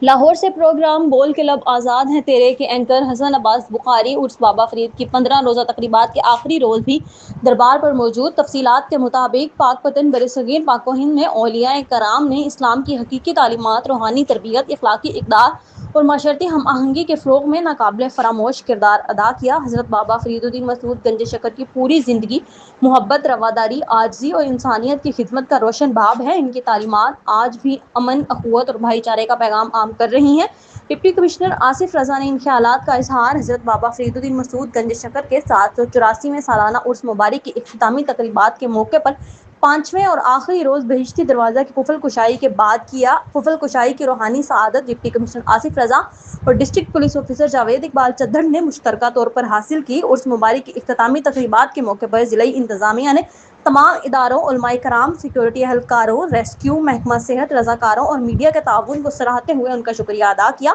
لاہور سے پروگرام بول کے لب آزاد ہیں تیرے کے اینکر حسن عباس بخاری عرس بابا فرید کی 15 روزہ تقریبات کے آخری روز بھی دربار پر موجود۔ تفصیلات کے مطابق پاک پتن برصغیر پاک و ہند میں اولیاء کرام نے اسلام کی حقیقی تعلیمات، روحانی تربیت، اخلاقی اقدار اور معاشرتی ہم آہنگی کے فروغ میں ناقابل فراموش کردار ادا کیا۔ حضرت بابا فرید الدین مسعود گنج شکر کی پوری زندگی محبت، رواداری، عاجزی اور انسانیت کی خدمت کا روشن باب ہے۔ ان کی تعلیمات آج بھی امن، اخوت اور بھائی چارے کا پیغام عام کر رہی ہیں۔ ڈپٹی کمشنر آصف رضا نے ان خیالات کا اظہار حضرت بابا فرید الدین مسعود گنج شکر کے 784ویں سالانہ عرس مبارک کی اختتامی تقریبات کے موقع پر 5ویں اور آخری روز بہشتی دروازہ کی قفل کشائی کے بعد کیا۔ قفل کشائی کی روحانی سعادت ڈپٹی کمشنر آصف رضا اور district police officer Javed Iqbal Chadhar نے مشترکہ طور پر حاصل کی۔ عرس مبارک کی اختتامی تقریبات کے موقع پر ضلعی انتظامیہ نے تمام اداروں، علماء کرام، سیکورٹی اہلکاروں، ریسکیو، محکمہ صحت، رضاکاروں اور میڈیا کے تعاون کو سراہتے ہوئے ان کا شکریہ ادا کیا،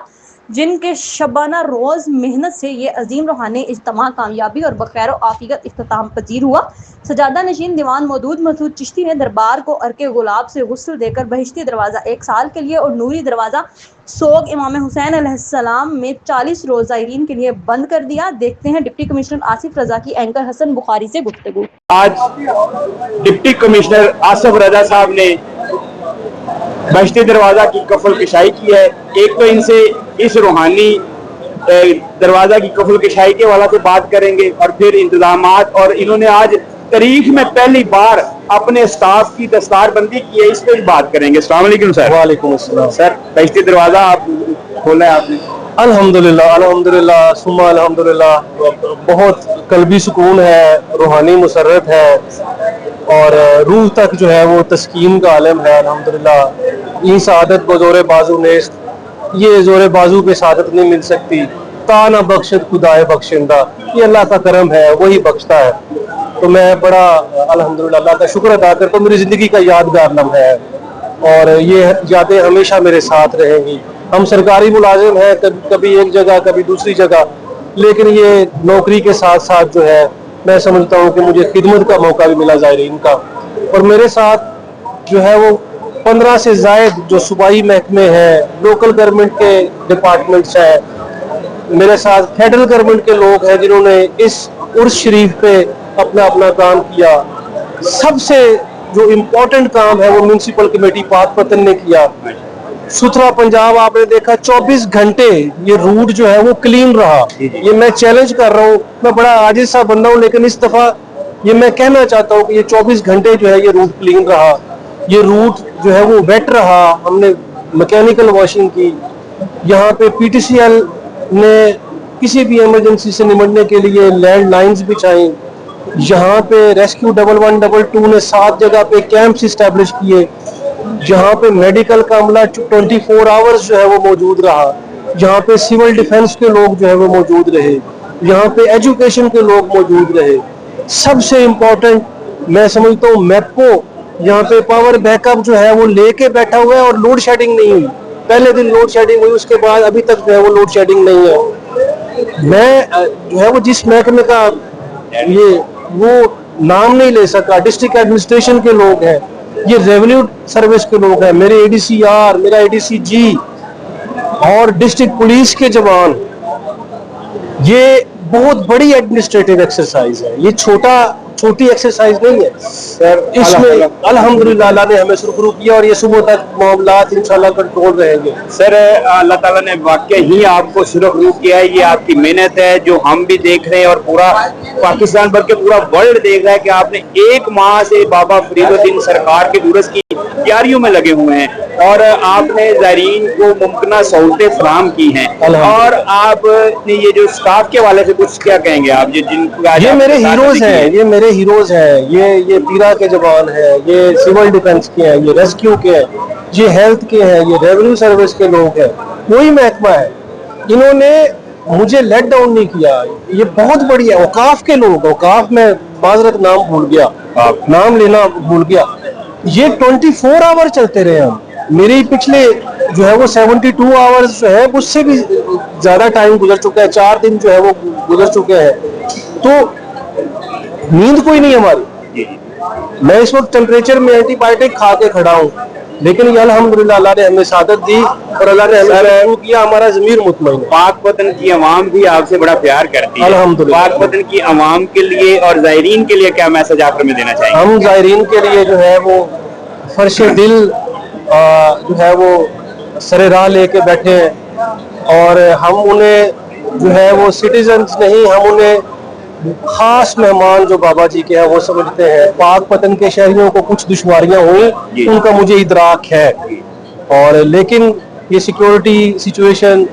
جن کے شبانہ روز محنت سے یہ عظیم روحانی اجتماع کامیابی اور بخیر و عافیت اختتام پذیر ہوا۔ سجادہ نشین دیوان مودود مسعود چشتی نے دربار کو عرق گلاب سے غسل دے کر بہشتی دروازہ 1 سال کے لیے اور نوری دروازہ سوگ امام حسین علیہ السلام میں 40 روز زائرین کے لیے بند کر دیا۔ دیکھتے ہیں ڈپٹی کمشنر آصف رضا کی اینکر حسن بخاری سے گفتگو۔ آج ڈپٹی کمشنر آصف رضا صاحب نے بہشتی دروازہ کی قفل کشائی کی ہے۔ ایک تو ان سے اس روحانی دروازہ کی قفل کشائی کے حوالے سے بات کریں گے اور پھر انتظامات، اور انہوں نے آج تاریخ میں پہلی بار اپنے سٹاف کی دستار بندی کی ہے، اس پہ بات کریں گے۔ السلام علیکم سر۔ وعلیکم السلام سر، بہشتی دروازہ آپ کھولا ہے آپ نے؟ الحمدللہ ثم الحمدللہ، بہت قلبی سکون ہے، روحانی مسرت ہے اور روح تک جو ہے وہ تسکین کا عالم ہے۔ الحمدللہ یہ سعادت کو زور بازو نیست، یہ زور بازو پہ سعادت نہیں مل سکتی۔ تا نہ بخشت خدائے بخشندہ، یہ اللہ کا کرم ہے، وہی بخشتا ہے۔ تو میں بڑا الحمدللہ اللہ کا شکر ادا کرتا ہوں، میری زندگی کا یادگار لمحہ ہے اور یہ یادیں ہمیشہ میرے ساتھ رہیں گی۔ ہم سرکاری ملازم ہیں، کبھی ایک جگہ کبھی دوسری جگہ، لیکن یہ نوکری کے ساتھ ساتھ جو ہے میں سمجھتا ہوں کہ مجھے خدمت کا موقع بھی ملا زائرین کا، اور میرے ساتھ جو ہے وہ 15 سے زائد جو صوبائی محکمے ہیں، لوکل گورنمنٹ کے ڈپارٹمنٹس ہیں، میرے ساتھ فیڈرل گورنمنٹ کے لوگ ہیں جنہوں نے اس عرس شریف پہ اپنا کام کیا۔ سب سے جو امپورٹنٹ کام ہے وہ میونسپل کمیٹی پاک پتن نے کیا۔ ستھرا پنجاب آپ نے دیکھا، 24 گھنٹے یہ روٹ جو ہے وہ کلین رہا۔ یہ میں چیلنج کر رہا ہوں، میں بڑا عاجز سا بندہ ہوں، لیکن اس دفعہ یہ میں کہنا چاہتا ہوں کہ یہ 24 گھنٹے جو ہے یہ روٹ کلین رہا، یہ روٹ جو ہے وہ ویٹ رہا۔ ہم نے میکینیکل واشنگ کی، یہاں پہ پی ٹی سی ایل نے کسی بھی ایمرجنسی سے نمٹنے کے لیے لینڈ لائنز بچھائیں، یہاں پہ ریسکیو 1112 نے 7 جگہ پہ کیمپس اسٹیبلش کیے، جہاں پہ میڈیکل کا عملہ 24 آورز جو ہے وہ موجود رہا، یہاں پہ سول ڈیفنس کے لوگ جو ہے وہ موجود رہے، یہاں پہ ایجوکیشن کے لوگ موجود رہے۔ سب سے امپورٹنٹ میں سمجھتا ہوں میپکو یہاں پہ پاور بیک اپ جو ہے وہ لے کے بیٹھا ہوا ہے اور لوڈ شیڈنگ نہیں ہوئی۔ پہلے دن لوڈ شیڈنگ ہوئی، اس کے بعد ابھی تک جو ہے وہ لوڈ شیڈنگ نہیں ہے۔ میں جو ہے وہ جس محکمے کا وہ نام نہیں لے سکا، ڈسٹرکٹ ایڈمنسٹریشن کے لوگ ہیں، یہ ریونیو سروس کے لوگ ہیں، میرے اے ڈی سی آر، میرا اے ڈی سی جی اور ڈسٹرکٹ پولیس کے جوان، یہ بہت بڑی ایڈمنسٹریٹو ایکسرسائز ہے، یہ چھوٹی ایکسرسائز نہیں ہے۔ اس میں الحمدللہ اللہ نے ہمیں سرخرو کیا اور یہ صبح تک معاملات انشاءاللہ کنٹرول رہیں گے۔ سر، اللہ تعالیٰ نے واقعی ہی آپ کو سرخرو کیا ہے، یہ آپ کی محنت ہے جو ہم بھی دیکھ رہے ہیں اور پورا پاکستان بلکہ پورا ورلڈ دیکھ رہا ہے کہ آپ نے 1 ماہ سے بابا فرید الدین سرکار کے عرس کی تیاریوں میں لگے ہوئے ہیں اور آپ نے زائرین کو ممکنہ سہولتیں فراہم کی ہیں، اور آپ نے یہ جو سٹاف کے حوالے سے کچھ کیا کہیں گے آپ؟ یہ میرے ہیروز ہیں، یہ پیرا کے جوان ہیں، یہ سول ڈیفنس کے ہیں، یہ ریسکیو کے ہیں، یہ ہیلتھ کے ہیں، یہ ریونیو سروس کے لوگ ہیں، وہی محکمہ ہے۔ انہوں نے مجھے لیٹ ڈاؤن نہیں کیا، یہ بہت بڑی ہے۔ اوقاف کے لوگ، اوقاف میں معذرت نام لینا بھول گیا، یہ 24 آور چلتے رہے ہم۔ میری پچھلے جو ہے وہ 72 آورز جو ہے اس سے بھی زیادہ ٹائم گزر چکا ہے، 4 دن جو ہے وہ گزر چکے ہیں، تو نیند کوئی نہیں ہماری۔ میں اس وقت ٹیمپریچر میں اینٹی بائیوٹک کھا کے کھڑا ہوں، لیکن یہ الحمدللہ اللہ نے ہمیں سعادت دی اور اللہ نے ہمیں محفوظ کیا, ہمارا ضمیر مطمئن ہے. پاک پتن کی عوام بھی آپ سے بڑا پیار کرتی ہے. الحمدللہ. پاک پتن کی عوام کے لیے اور زائرین کے لیے کیا میسج آپ ہمیں دینا چاہیں گے؟ ہم زائرین کے لیے جو ہے وہ فرش دل جو ہے وہ سر راہ لے کے بیٹھے ہیں, اور ہم انہیں جو ہے وہ سٹیزنز نہیں, ہم انہیں خاص مہمان جو بابا جی کے ہیں وہ سمجھتے ہیں. پاک پتن کے شہریوں کو کچھ دشواریاں ہوئی, ان کا مجھے ادراک ہے, اور لیکن یہ سیکیورٹی سچویشن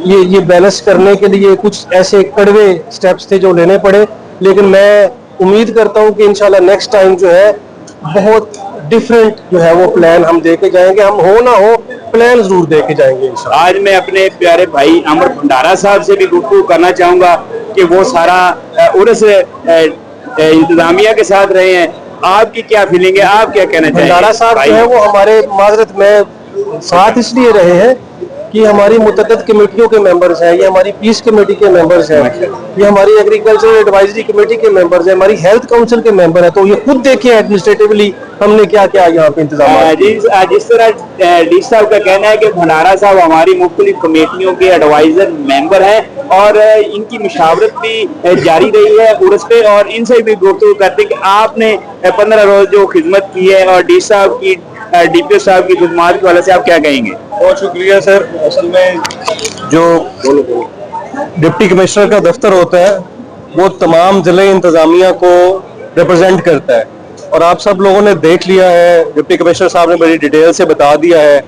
یہ بیلنس کرنے کے لیے کچھ ایسے کڑوے سٹیپس تھے جو لینے پڑے, لیکن میں امید کرتا ہوں کہ انشاءاللہ نیکسٹ ٹائم جو ہے بہت ڈیفرنٹ جو ہے وہ پلان ہم دے کے جائیں گے. ہم ہو نہ ہو پلان ضرور دے کے جائیں گے انشاءاللہ. آج میں اپنے پیارے بھائی عمر بھنڈارا صاحب سے بھی گفتگو کرنا چاہوں گا کہ وہ سارا عرس انتظامیہ کے ساتھ رہے ہیں. آپ کی کیا فیلنگ ہے, آپ کیا کہنا چاہیں گے؟ بھنڈارا صاحب جو ہے وہ ہمارے معذرت میں ساتھ اس لیے رہے ہیں کہ ہماری متعدد کمیٹیوں کے ممبرز ہیں, یہ ہماری پیس کمیٹی کے ممبرز ہیں, یہ ہماری ایگریکلچر ایڈوائزری کمیٹی کے ممبرز ہیں, ہماری ہیلتھ کونسل کے ممبر ہیں. تو یہ خود دیکھیں ایڈمنسٹریٹولی ہم نے کیا کیا یہاں پہ انتظامات. جس طرح ڈی صاحب کا کہنا ہے کہ بھنڈارا صاحب ہماری مختلف کمیٹیوں کے ایڈوائزر ممبر ہیں اور ان کی مشاورت بھی جاری رہی ہے عرس پہ, اور ان سے بھی گفتگو کرتے ہیں کہ آپ نے 15 روز جو خدمت کی ہے اور ڈی صاحب کی ڈی پی او صاحب کی خدمات کے حوالے سے آپ کیا کہیں گے؟ بہت شکریہ سر. اصل میں جو ڈپٹی کمشنر کا دفتر ہوتا ہے وہ تمام ضلع انتظامیہ کو ریپرزینٹ کرتا ہے, اور آپ سب لوگوں نے دیکھ لیا ہے, ڈپٹی کمشنر صاحب نے بڑی ڈیٹیل سے بتا دیا ہے.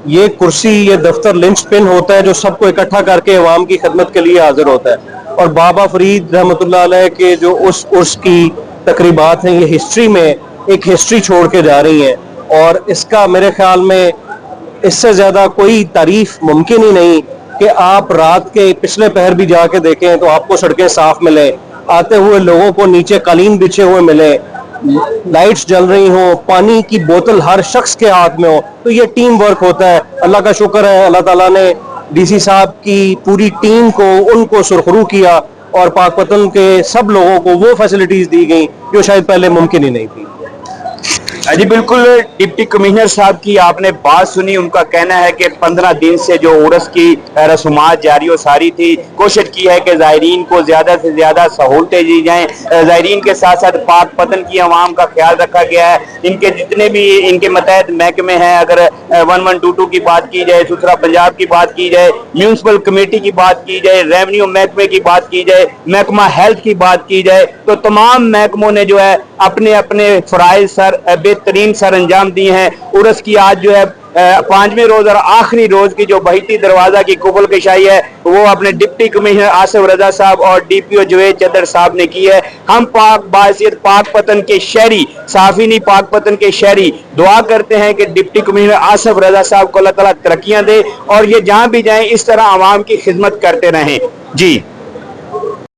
یہ کرسی, یہ دفتر لنچ پن ہوتا ہے جو سب کو اکٹھا کر کے عوام کی خدمت کے لیے حاضر ہوتا ہے. اور بابا فرید رحمۃ اللہ علیہ کے جو اس کی تقریبات ہیں یہ ہسٹری میں ایک ہسٹری چھوڑ کے جا رہی ہیں, اور اس کا میرے خیال میں اس سے زیادہ کوئی تعریف ممکن ہی نہیں کہ آپ رات کے پچھلے پہر بھی جا کے دیکھیں تو آپ کو سڑکیں صاف ملیں, آتے ہوئے لوگوں کو نیچے قالین بچھے ہوئے ملیں, لائٹس جل رہی ہوں, پانی کی بوتل ہر شخص کے ہاتھ میں ہو. تو یہ ٹیم ورک ہوتا ہے. اللہ کا شکر ہے اللہ تعالیٰ نے ڈی سی صاحب کی پوری ٹیم کو ان کو سرخرو کیا, اور پاک پتن کے سب لوگوں کو وہ فیسلٹیز دی گئیں جو شاید پہلے ممکن ہی نہیں تھی. جی بالکل, ڈپٹی کمشنر صاحب کی آپ نے بات سنی. ان کا کہنا ہے کہ 15 دن سے جو عرس کی رسومات جاری و ساری تھی, کوشش کی ہے کہ زائرین کو زیادہ سے زیادہ سہولتیں دی جائیں. زائرین کے ساتھ ساتھ پاک پتن کی عوام کا خیال رکھا گیا ہے. ان کے جتنے بھی ان کے متحد محکمے ہیں, اگر 1122 کی بات کی جائے, ستھرا پنجاب کی بات کی جائے, میونسپل کمیٹی کی بات کی جائے, ریونیو محکمے کی بات کی جائے, محکمہ ہیلتھ کی بات کی جائے, تو تمام محکموں نے جو ہے اپنے اپنے فرائض بہترین سر انجام دیے ہیں. عرس کی آج جو ہے 5ویں روز اور آخری روز کی جو بہتی دروازہ کی قبول کشائی ہے وہ اپنے ڈپٹی کمشنر آصف رضا صاحب اور ڈی پی او جوید چدر صاحب نے کی ہے. ہم پاک باعثیت پاک پتن کے شہری, صافی نہیں پاک پتن کے شہری, دعا کرتے ہیں کہ ڈپٹی کمشنر آصف رضا صاحب کو اللہ تعالیٰ ترقیاں دے اور یہ جہاں بھی جائیں اس طرح عوام کی خدمت کرتے رہیں. جی